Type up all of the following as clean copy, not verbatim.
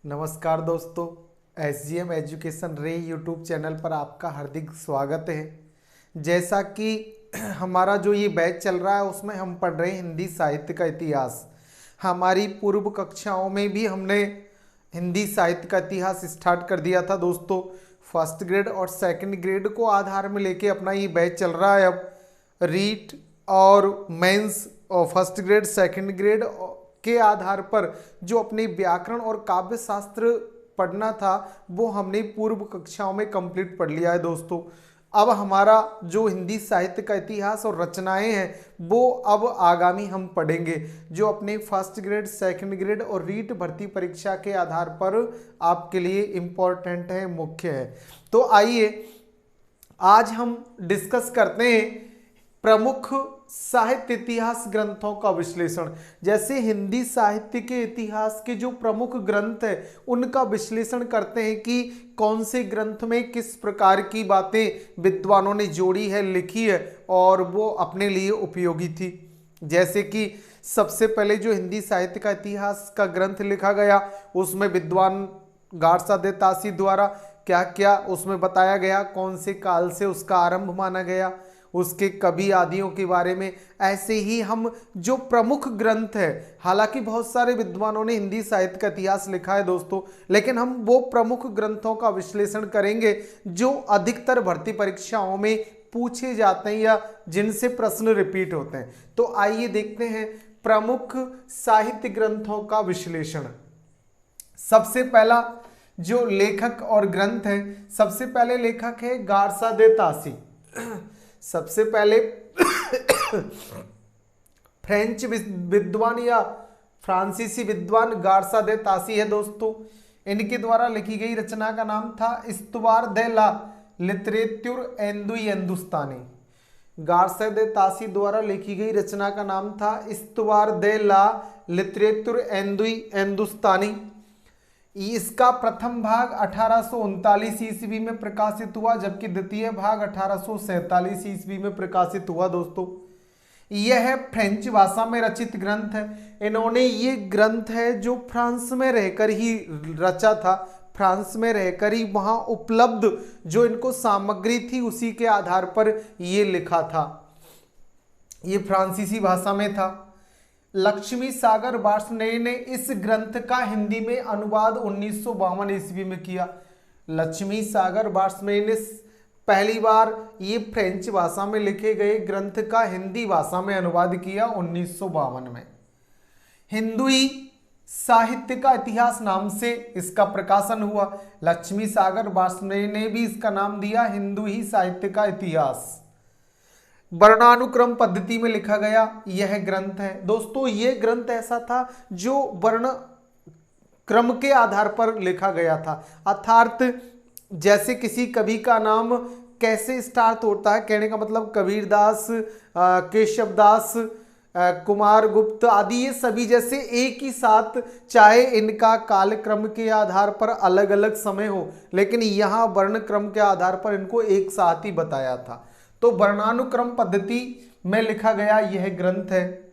नमस्कार दोस्तों, SGM education रे यूट्यूब चैनल पर आपका हार्दिक स्वागत है। जैसा कि हमारा जो ये बैच चल रहा है उसमें हम पढ़ रहे हैं हिंदी साहित्य का इतिहास। हमारी पूर्व कक्षाओं में भी हमने हिंदी साहित्य का इतिहास स्टार्ट कर दिया था दोस्तों। फर्स्ट ग्रेड और सेकंड ग्रेड को आधार में लेके अपना ये बैच चल रहा है। अब रीट और मेंस और फर्स्ट ग्रेड सेकंड ग्रेड के आधार पर जो अपने व्याकरण और काव्य शास्त्र पढ़ना था वो हमने पूर्व कक्षाओं में कंप्लीट पढ़ लिया है दोस्तों। अब हमारा जो हिंदी साहित्य का इतिहास और रचनाएं हैं वो अब आगामी हम पढ़ेंगे, जो अपने फर्स्ट ग्रेड सेकंड ग्रेड और रीट भर्ती परीक्षा के आधार पर आपके लिए इम्पोर्टेंट है, मुख्य है। तो आइए आज हम डिस्कस करते हैं प्रमुख साहित्य इतिहास ग्रंथों का विश्लेषण। जैसे हिंदी साहित्य के इतिहास के जो प्रमुख ग्रंथ है उनका विश्लेषण करते हैं कि कौन से ग्रंथ में किस प्रकार की बातें विद्वानों ने जोड़ी है, लिखी है और वो अपने लिए उपयोगी थी। जैसे कि सबसे पहले जो हिंदी साहित्य का इतिहास का ग्रंथ लिखा गया उसमें विद्वान गारसा दे तासी द्वारा क्या क्या उसमें बताया गया, कौन से काल से उसका आरंभ माना गया, उसके कवि आदियों के बारे में। ऐसे ही हम जो प्रमुख ग्रंथ है, हालांकि बहुत सारे विद्वानों ने हिंदी साहित्य का इतिहास लिखा है दोस्तों, लेकिन हम वो प्रमुख ग्रंथों का विश्लेषण करेंगे जो अधिकतर भर्ती परीक्षाओं में पूछे जाते हैं या जिनसे प्रश्न रिपीट होते हैं। तो आइए देखते हैं प्रमुख साहित्य ग्रंथों का विश्लेषण। सबसे पहला जो लेखक और ग्रंथ है, सबसे पहले लेखक है गारसा दे तासी। सबसे पहले फ्रेंच विद्वान या फ्रांसीसी विद्वान गारसा दे तासी है दोस्तों। इनके द्वारा लिखी गई रचना का नाम था इस्तवार दे ला लिटरेचर एंदुई हिंदुस्तानी। गारसा दे तासी द्वारा लिखी गई रचना का नाम था इस्तवार दे ला लिटरेचर एंदुई हिंदुस्तानी। इसका प्रथम भाग 1839 ईस्वी में प्रकाशित हुआ, जबकि द्वितीय भाग 1847 ईस्वी में प्रकाशित हुआ दोस्तों। यह फ्रेंच भाषा में रचित ग्रंथ है। इन्होंने ये ग्रंथ है जो फ्रांस में रहकर ही रचा था। फ्रांस में रहकर ही वहाँ उपलब्ध जो इनको सामग्री थी उसी के आधार पर ये लिखा था। ये फ्रांसीसी भाषा में था। लक्ष्मी सागर वार्ष्णेय ने इस ग्रंथ का हिंदी में अनुवाद 1952 ईस्वी में किया। लक्ष्मी सागर वार्ष्णेय ने पहली बार ये फ्रेंच भाषा में लिखे गए ग्रंथ का हिंदी भाषा में अनुवाद किया 1952 में। हिंदुई साहित्य का इतिहास नाम से इसका प्रकाशन हुआ। लक्ष्मी सागर वार्ष्णेय ने भी इसका नाम दिया हिंदुई साहित्य का इतिहास। वर्णानुक्रम पद्धति में लिखा गया यह ग्रंथ है दोस्तों। यह ग्रंथ ऐसा था जो वर्ण क्रम के आधार पर लिखा गया था, अर्थात जैसे किसी कवि का नाम कैसे स्टार्ट होता है, कहने का मतलब कबीरदास, केशवदास, कुमार गुप्त आदि, ये सभी जैसे एक ही साथ, चाहे इनका कालक्रम के आधार पर अलग अलग समय हो, लेकिन यहाँ वर्ण क्रम के आधार पर इनको एक साथ ही बताया था। तो वर्णानुक्रम पद्धति में लिखा गया यह ग्रंथ है।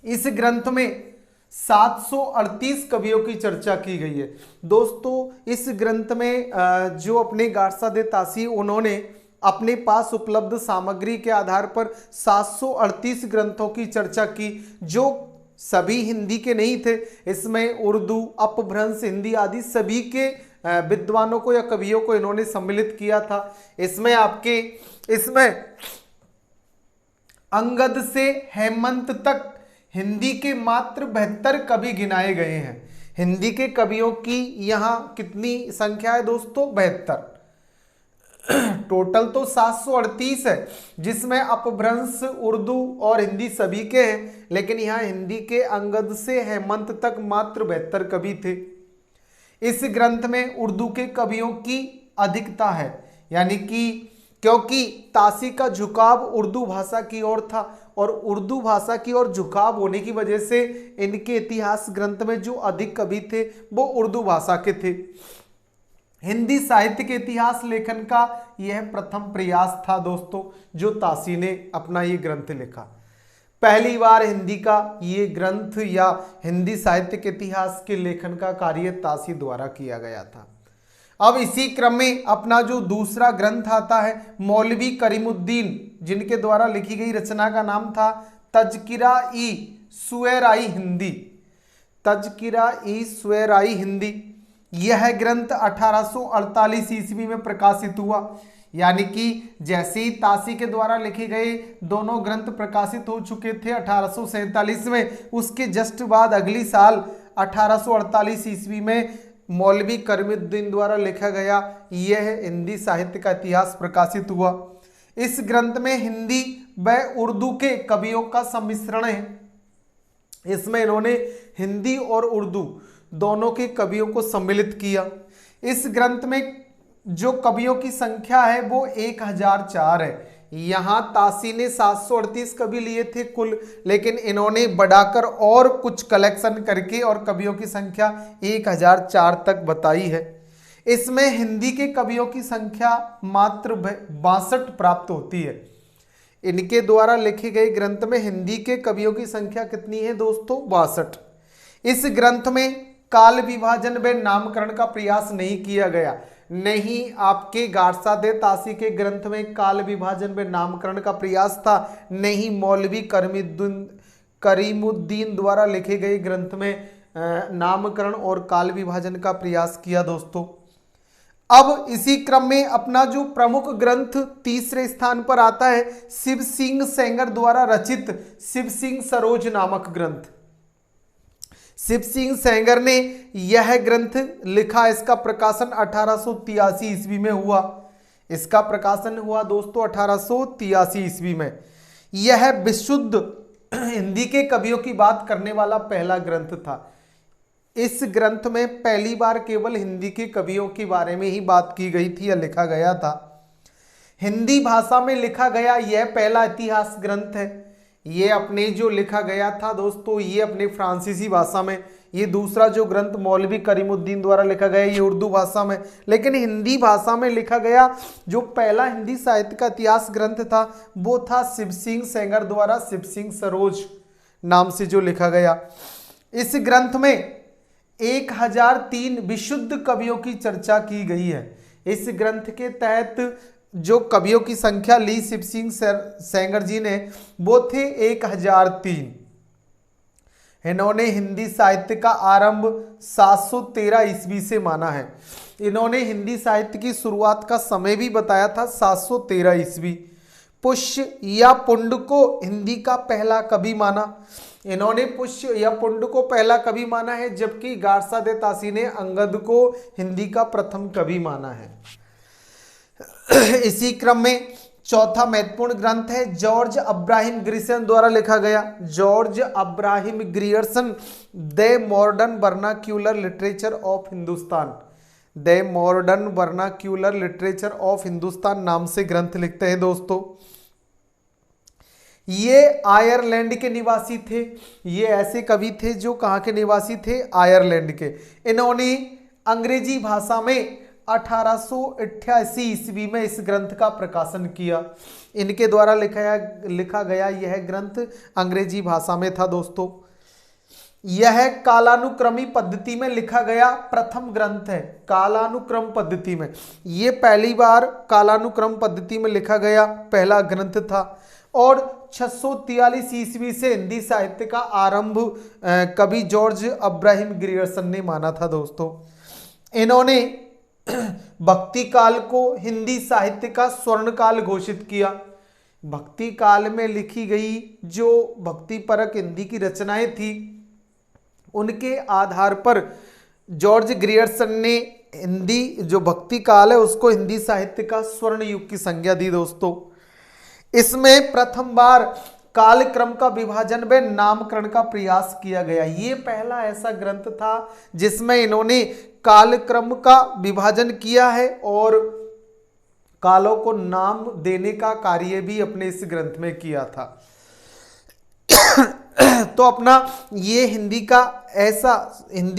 इस ग्रंथ में 738 कवियों की चर्चा की गई है दोस्तों। इस ग्रंथ में जो अपने गारसा दे तासी उन्होंने अपने पास उपलब्ध सामग्री के आधार पर 738 ग्रंथों की चर्चा की, जो सभी हिंदी के नहीं थे। इसमें उर्दू, अपभ्रंश, हिंदी आदि सभी के विद्वानों को या कवियों को इन्होंने सम्मिलित किया था। इसमें अंगद से हेमंत तक हिंदी के मात्र 72 कवि गिनाए गए हैं। हिंदी के कवियों की यहाँ कितनी संख्या है दोस्तों? 72। टोटल तो 738 है, जिसमें अपभ्रंश, उर्दू और हिंदी सभी के हैं, लेकिन यहाँ हिंदी के अंगद से हेमंत तक मात्र 72 कवि थे। इस ग्रंथ में उर्दू के कवियों की अधिकता है, यानी कि क्योंकि तासी का झुकाव उर्दू भाषा की ओर था और उर्दू भाषा की ओर झुकाव होने की वजह से इनके इतिहास ग्रंथ में जो अधिक कवि थे वो उर्दू भाषा के थे। हिंदी साहित्य के इतिहास लेखन का यह प्रथम प्रयास था दोस्तों, जो तासी ने अपना ये ग्रंथ लिखा। पहली बार हिंदी का ये ग्रंथ या हिंदी साहित्य के इतिहास के लेखन का कार्य तासी द्वारा किया गया था। अब इसी क्रम में अपना जो दूसरा ग्रंथ आता है मौलवी करीमुद्दीन, जिनके द्वारा लिखी गई रचना का नाम था तज़किरा-ई शुएराई हिंदी। तज़किरा-ई शुएराई हिंदी, यह ग्रंथ 1848 ईस्वी में प्रकाशित हुआ। यानी कि जैसे ही तासी के द्वारा लिखे गए दोनों ग्रंथ प्रकाशित हो चुके थे 1847 में, उसके जस्ट बाद अगली साल 1848 ईस्वी में मौलवी करीमुद्दीन द्वारा लिखा गया यह हिंदी साहित्य का इतिहास प्रकाशित हुआ। इस ग्रंथ में हिंदी व उर्दू के कवियों का सम्मिश्रण है। इसमें इन्होंने हिंदी और उर्दू दोनों के कवियों को सम्मिलित किया। इस ग्रंथ में जो कवियों की संख्या है वो 1004 है। यहाँ तासी ने 738 कवि लिए थे कुल, लेकिन इन्होंने बढ़ाकर और कुछ कलेक्शन करके और कवियों की संख्या 1004 तक बताई है। इसमें हिंदी के कवियों की संख्या मात्र 62 प्राप्त होती है। इनके द्वारा लिखे गए ग्रंथ में हिंदी के कवियों की संख्या कितनी है दोस्तों? 62। इस ग्रंथ में काल विभाजन व नामकरण का प्रयास नहीं किया गया। नहीं, आपके गारसा दे तासी के ग्रंथ में काल विभाजन व नामकरण का प्रयास था, नहीं मौलवी करीमुद्दीन द्वारा लिखे गए ग्रंथ में नामकरण और काल विभाजन का प्रयास किया दोस्तों। अब इसी क्रम में अपना जो प्रमुख ग्रंथ तीसरे स्थान पर आता है शिव सिंह सेंगर द्वारा रचित शिव सिंह सरोज नामक ग्रंथ। शिव सिंह सेंगर ने यह ग्रंथ लिखा। इसका प्रकाशन 1883 ईस्वी में हुआ। इसका प्रकाशन हुआ दोस्तों 1883 ईस्वी में। यह विशुद्ध हिंदी के कवियों की बात करने वाला पहला ग्रंथ था। इस ग्रंथ में पहली बार केवल हिंदी के कवियों के बारे में ही बात की गई थी या लिखा गया था। हिंदी भाषा में लिखा गया यह पहला इतिहास ग्रंथ है। ये अपने जो लिखा गया था दोस्तों ये अपने फ्रांसीसी भाषा में। ये दूसरा जो ग्रंथ मौलवी करीमुद्दीन द्वारा लिखा गया ये उर्दू भाषा में, लेकिन हिंदी भाषा में लिखा गया जो पहला हिंदी साहित्य का इतिहास ग्रंथ था वो था शिव सिंह सेंगर द्वारा शिव सिंह सरोज नाम से जो लिखा गया। इस ग्रंथ में 1003 विशुद्ध कवियों की चर्चा की गई है। इस ग्रंथ के तहत जो कवियों की संख्या ली शिव सिंह सेंगर जी ने वो थे 1003। इन्होंने हिंदी साहित्य का आरंभ 713 ईस्वी से माना है। इन्होंने हिंदी साहित्य की शुरुआत का समय भी बताया था 713 ईस्वी। पुष्य या पुंड को हिंदी का पहला कवि माना। इन्होंने पुष्य या पुंड को पहला कवि माना है, जबकि गारसा दे तासी ने अंगद को हिंदी का प्रथम कवि माना है। इसी क्रम में चौथा महत्वपूर्ण ग्रंथ है जॉर्ज अब्राहम ग्रियर्सन द्वारा लिखा गया। George Abraham Grierson the modern vernacular literature of Hindustan, the modern vernacular literature of Hindustan नाम से ग्रंथ लिखते हैं दोस्तों। ये आयरलैंड के निवासी थे। ये ऐसे कवि थे जो कहाँ के निवासी थे? आयरलैंड के। इन्होंने अंग्रेजी भाषा में 1888 ईस्वी में इस ग्रंथ का प्रकाशन किया। इनके द्वारा लिखा गया यह ग्रंथ अंग्रेजी भाषा में था दोस्तों। यह कालानुक्रमी पद्धति में लिखा गया प्रथम ग्रंथ है। कालानुक्रम पद्धति में ये पहली बार कालानुक्रम पद्धति में लिखा गया पहला ग्रंथ था और 643 ईस्वी से हिंदी साहित्य का आरंभ कवि जॉर्ज अब्राहम ग्रियर्सन ने माना था दोस्तों। इन्होंने भक्ति काल को हिंदी साहित्य का स्वर्ण काल घोषित किया। भक्ति काल में लिखी गई जो भक्ति परक हिंदी की रचनाएं थी उनके आधार पर जॉर्ज ग्रियर्सन ने हिंदी जो भक्ति काल है उसको हिंदी साहित्य का स्वर्ण युग की संज्ञा दी दोस्तों। इसमें प्रथम बार कालक्रम का विभाजन व नामकरण का प्रयास किया गया। ये पहला ऐसा ग्रंथ था जिसमें इन्होंने कालक्रम का विभाजन किया है और कालों को नाम देने का कार्य भी अपने इस ग्रंथ में किया था। तो अपना ये हिंदी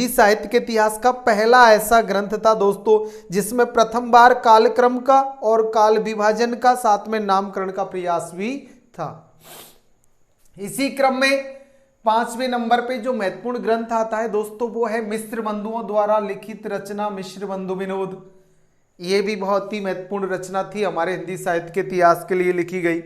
साहित्य के इतिहास का पहला ऐसा ग्रंथ था दोस्तों जिसमें प्रथम बार कालक्रम का और काल विभाजन का साथ में नामकरण का प्रयास भी था। इसी क्रम में 5वें नंबर पे जो महत्वपूर्ण ग्रंथ आता है दोस्तों वो है मिश्र बंधुओं द्वारा लिखित रचना मिश्र बंधु विनोद। ये भी बहुत ही महत्वपूर्ण रचना थी, हमारे हिंदी साहित्य के इतिहास के लिए लिखी गई।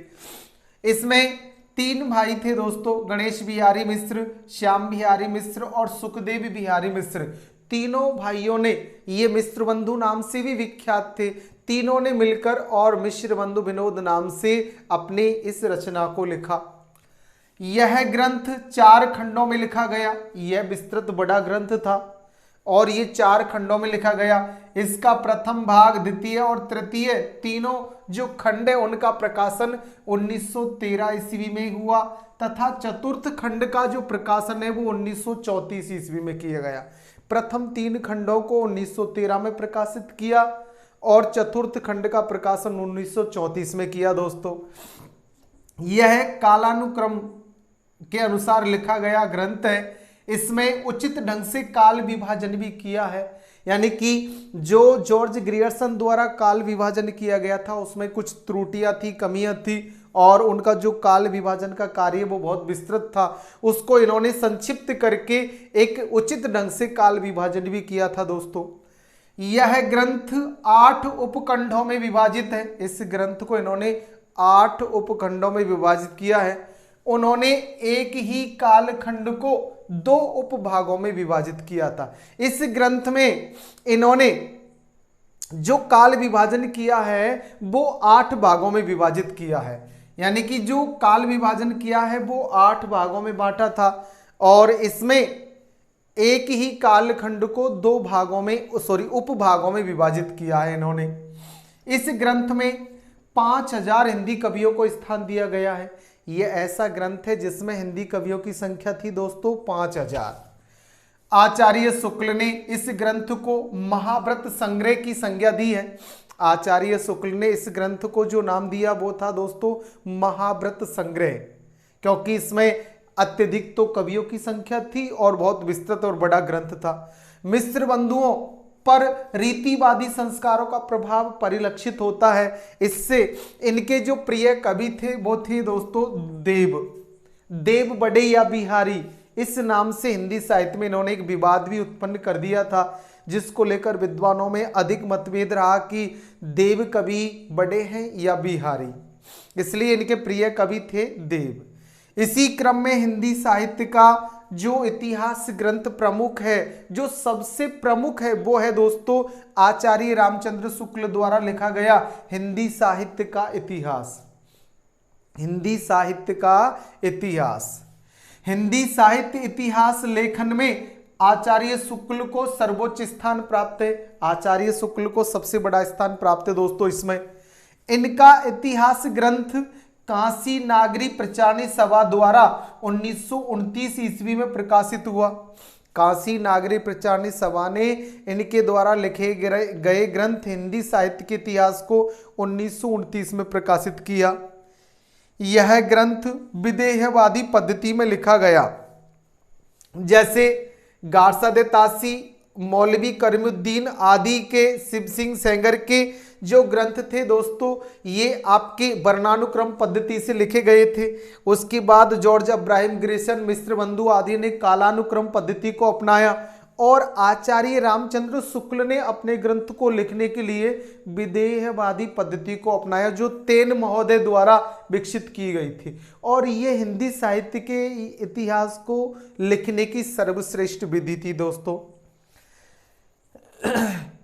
इसमें 3 भाई थे दोस्तों, गणेश बिहारी मिश्र, श्याम बिहारी मिश्र और सुखदेव बिहारी मिश्र। तीनों भाइयों ने, ये मिश्र बंधु नाम से भी विख्यात थे, तीनों ने मिलकर और मिश्र बंधु विनोद नाम से अपने इस रचना को लिखा। यह ग्रंथ 4 खंडों में लिखा गया। यह विस्तृत बड़ा ग्रंथ था और ये 4 खंडों में लिखा गया। इसका प्रथम भाग, द्वितीय और तृतीय तीनों जो खंड है उनका प्रकाशन 1913 ईस्वी में हुआ तथा चतुर्थ खंड का जो प्रकाशन है वो 1934 ईस्वी में किया गया। प्रथम 3 खंडों को 1913 में प्रकाशित किया और चतुर्थ खंड का प्रकाशन 1934 में किया दोस्तों। यह कालानुक्रम के अनुसार लिखा गया ग्रंथ है। इसमें उचित ढंग से काल विभाजन भी किया है, यानी कि जो जॉर्ज ग्रियर्सन द्वारा काल विभाजन किया गया था उसमें कुछ त्रुटियां थी, कमियां थी और उनका जो काल विभाजन का कार्य वो बहुत विस्तृत था, उसको इन्होंने संक्षिप्त करके एक उचित ढंग से काल विभाजन भी किया था दोस्तों। यह ग्रंथ 8 उपखंडों में विभाजित है। इस ग्रंथ को इन्होंने 8 उपखंडों में विभाजित किया है। उन्होंने एक ही कालखंड को 2 उपभागों में विभाजित किया था। इस ग्रंथ में इन्होंने जो काल विभाजन किया है वो 8 भागों में विभाजित किया है, यानी कि जो काल विभाजन किया है वो 8 भागों में बांटा था और इसमें एक ही कालखंड को 2 भागों में उपभागों में विभाजित किया है इन्होंने। इस ग्रंथ में 5000 हिंदी कवियों को स्थान दिया गया है। यह ऐसा ग्रंथ है जिसमें हिंदी कवियों की संख्या थी दोस्तों 5000। आचार्य शुक्ल ने इस ग्रंथ को महाव्रत संग्रह की संज्ञा दी है। आचार्य शुक्ल ने इस ग्रंथ को जो नाम दिया वो था दोस्तों महाव्रत संग्रह, क्योंकि इसमें अत्यधिक तो कवियों की संख्या थी और बहुत विस्तृत और बड़ा ग्रंथ था। मिश्र बंधुओं पर रीतिवादी संस्कारों का प्रभाव परिलक्षित होता है। इससे इनके जो प्रिय कवि थे वो थे दोस्तों देव बड़े या बिहारी। इस नाम से हिंदी साहित्य में इन्होंने एक विवाद भी उत्पन्न कर दिया था, जिसको लेकर विद्वानों में अधिक मतभेद रहा कि देव कवि बड़े हैं या बिहारी, इसलिए इनके प्रिय कवि थे देव। इसी क्रम में हिंदी साहित्य का जो इतिहास ग्रंथ प्रमुख है, जो सबसे प्रमुख है, वो है दोस्तों आचार्य रामचंद्र शुक्ल द्वारा लिखा गया हिंदी साहित्य का इतिहास। हिंदी साहित्य का इतिहास, हिंदी साहित्य इतिहास लेखन में आचार्य शुक्ल को सर्वोच्च स्थान प्राप्त है। आचार्य शुक्ल को सबसे बड़ा स्थान प्राप्त है दोस्तों इसमें। इनका इतिहास ग्रंथ काशी नागरी प्रचारणी सभा द्वारा 1929 ईस्वी में प्रकाशित हुआ। काशी नागरी प्रचारणी सभा ने इनके द्वारा लिखे गए ग्रंथ हिंदी साहित्य के इतिहास को 1929 में प्रकाशित किया। यह ग्रंथ विदेहवादी पद्धति में लिखा गया, जैसे गारसा दे तासी, मौलवी करीमुद्दीन आदि के, शिव सिंह सेंगर के जो ग्रंथ थे दोस्तों ये आपके वर्णानुक्रम पद्धति से लिखे गए थे। उसके बाद जॉर्ज अब्राहम ग्रियर्सन, मिश्र बंधु आदि ने कालानुक्रम पद्धति को अपनाया और आचार्य रामचंद्र शुक्ल ने अपने ग्रंथ को लिखने के लिए विदेहवादी पद्धति को अपनाया, जो तेन महोदय द्वारा विकसित की गई थी। और ये हिंदी साहित्य के इतिहास को लिखने की सर्वश्रेष्ठ विधि थी दोस्तों।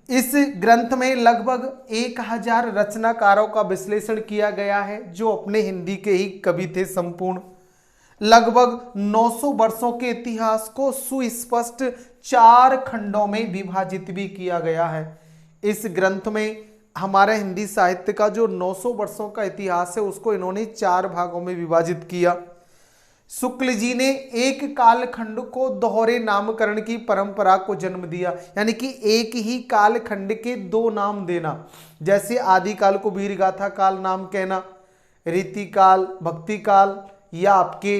इस ग्रंथ में लगभग 1000 रचनाकारों का विश्लेषण किया गया है, जो अपने हिंदी के ही कवि थे संपूर्ण। लगभग 900 वर्षों के इतिहास को सुस्पष्ट 4 खंडों में विभाजित भी किया गया है। इस ग्रंथ में हमारे हिंदी साहित्य का जो 900 वर्षों का इतिहास है उसको इन्होंने 4 भागों में विभाजित किया। शुक्ल जी ने एक कालखंड को दोहरे नामकरण की परंपरा को जन्म दिया, यानी कि एक ही कालखंड के 2 नाम देना, जैसे आदिकाल को वीरगाथा काल नाम कहना, रीति काल, भक्ति काल, या आपके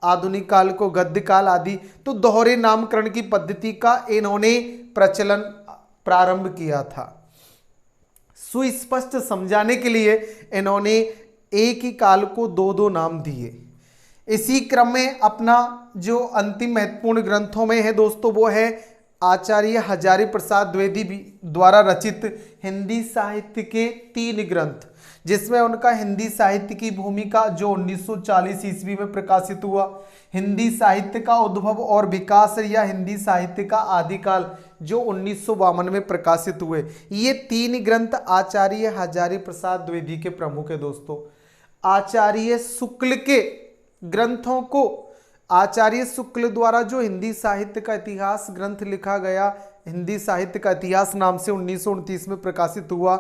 आधुनिक काल को गद्य काल आदि। तो दोहरे नामकरण की पद्धति का इन्होंने प्रचलन प्रारंभ किया था। सुस्पष्ट समझाने के लिए इन्होंने एक ही काल को 2-2 नाम दिए। इसी क्रम में अपना जो अंतिम महत्वपूर्ण ग्रंथों में है दोस्तों वो है आचार्य हजारी प्रसाद द्विवेदी द्वारा रचित हिंदी साहित्य के 3 ग्रंथ, जिसमें उनका हिंदी साहित्य की भूमिका जो 1940 ईस्वी में प्रकाशित हुआ, हिंदी साहित्य का उद्भव और विकास या हिंदी साहित्य का आदिकाल जो 1952 में प्रकाशित हुए। ये 3 ग्रंथ आचार्य हजारी प्रसाद द्विवेदी के प्रमुख है दोस्तों। आचार्य शुक्ल के ग्रंथों को आचार्य शुक्ल द्वारा जो हिंदी साहित्य का इतिहास ग्रंथ लिखा गया, हिंदी साहित्य का इतिहास नाम से 1929 में प्रकाशित हुआ।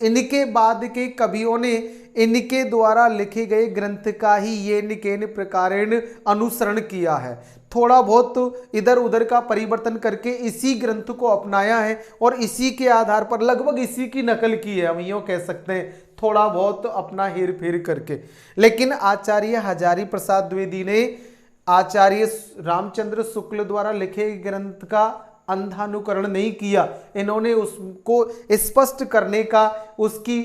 इनके बाद के कवियों ने इनके द्वारा लिखे गए ग्रंथ का ही ये निकेन प्रकारेण अनुसरण किया है, थोड़ा बहुत इधर उधर का परिवर्तन करके इसी ग्रंथ को अपनाया है और इसी के आधार पर लगभग इसी की नकल की है, हम यूँ कह सकते हैं, थोड़ा बहुत अपना हेर फेर करके। लेकिन आचार्य हजारी प्रसाद द्विवेदी ने आचार्य रामचंद्र शुक्ल द्वारा लिखे ग्रंथ का अंधानुकरण नहीं किया, इन्होंने उसको स्पष्ट करने का, उसकी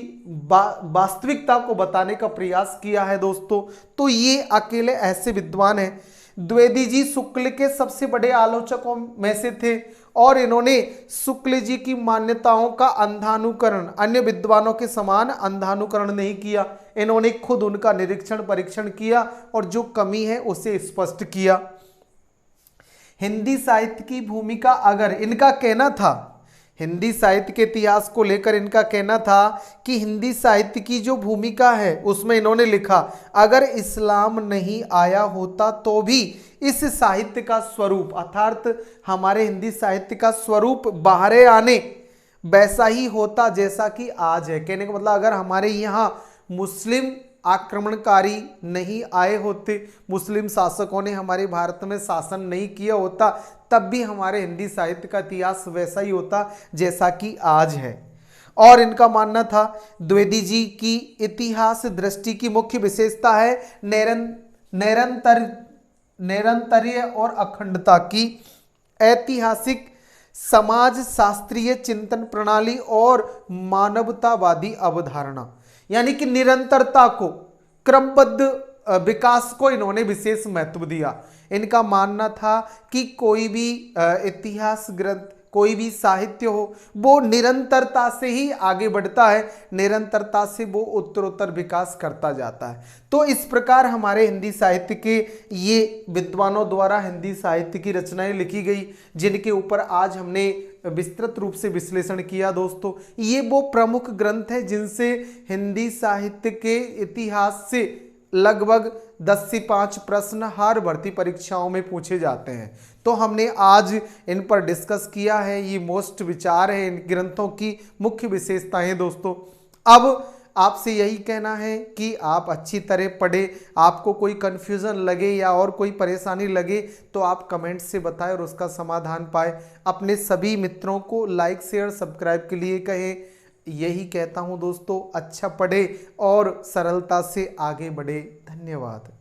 वास्तविकता को बताने का प्रयास किया है दोस्तों। तो ये अकेले ऐसे विद्वान हैं। द्विवेदी जी शुक्ल के सबसे बड़े आलोचकों में से थे और इन्होंने शुक्ल जी की मान्यताओं का अंधानुकरण अन्य विद्वानों के समान अंधानुकरण नहीं किया, इन्होंने खुद उनका निरीक्षण परीक्षण किया और जो कमी है उसे स्पष्ट किया। हिंदी साहित्य की भूमिका, अगर इनका कहना था, हिंदी साहित्य के इतिहास को लेकर इनका कहना था कि हिंदी साहित्य की जो भूमिका है उसमें इन्होंने लिखा, अगर इस्लाम नहीं आया होता तो भी इस साहित्य का स्वरूप अर्थात हमारे हिंदी साहित्य का स्वरूप बाहर आने वैसा ही होता जैसा कि आज है। कहने का मतलब अगर हमारे यहाँ मुस्लिम आक्रमणकारी नहीं आए होते, मुस्लिम शासकों ने हमारे भारत में शासन नहीं किया होता, तब भी हमारे हिंदी साहित्य का इतिहास वैसा ही होता जैसा कि आज है। और इनका मानना था द्विवेदी जी की इतिहास दृष्टि की मुख्य विशेषता है निरंतर्य और अखंडता की, ऐतिहासिक समाज शास्त्रीय चिंतन प्रणाली और मानवतावादी अवधारणा, यानी कि निरंतरता को, क्रमबद्ध विकास को इन्होंने विशेष महत्व दिया। इनका मानना था कि कोई भी इतिहास ग्रंथ, कोई भी साहित्य हो, वो निरंतरता से ही आगे बढ़ता है, निरंतरता से वो उत्तरोत्तर विकास करता जाता है। तो इस प्रकार हमारे हिंदी साहित्य के ये विद्वानों द्वारा हिंदी साहित्य की रचनाएं लिखी गई, जिनके ऊपर आज हमने विस्तृत रूप से विश्लेषण किया दोस्तों। ये वो प्रमुख ग्रंथ है जिनसे हिंदी साहित्य के इतिहास से लगभग 10 से 5 प्रश्न हर भर्ती परीक्षाओं में पूछे जाते हैं। तो हमने आज इन पर डिस्कस किया है, ये मोस्ट विचार है इन ग्रंथों की मुख्य विशेषताएं दोस्तों। अब आपसे यही कहना है कि आप अच्छी तरह पढ़े, आपको कोई कन्फ्यूज़न लगे या और कोई परेशानी लगे तो आप कमेंट से बताएं और उसका समाधान पाए। अपने सभी मित्रों को लाइक शेयर सब्सक्राइब के लिए कहें। यही कहता हूं दोस्तों, अच्छा पढ़े और सरलता से आगे बढ़े। धन्यवाद।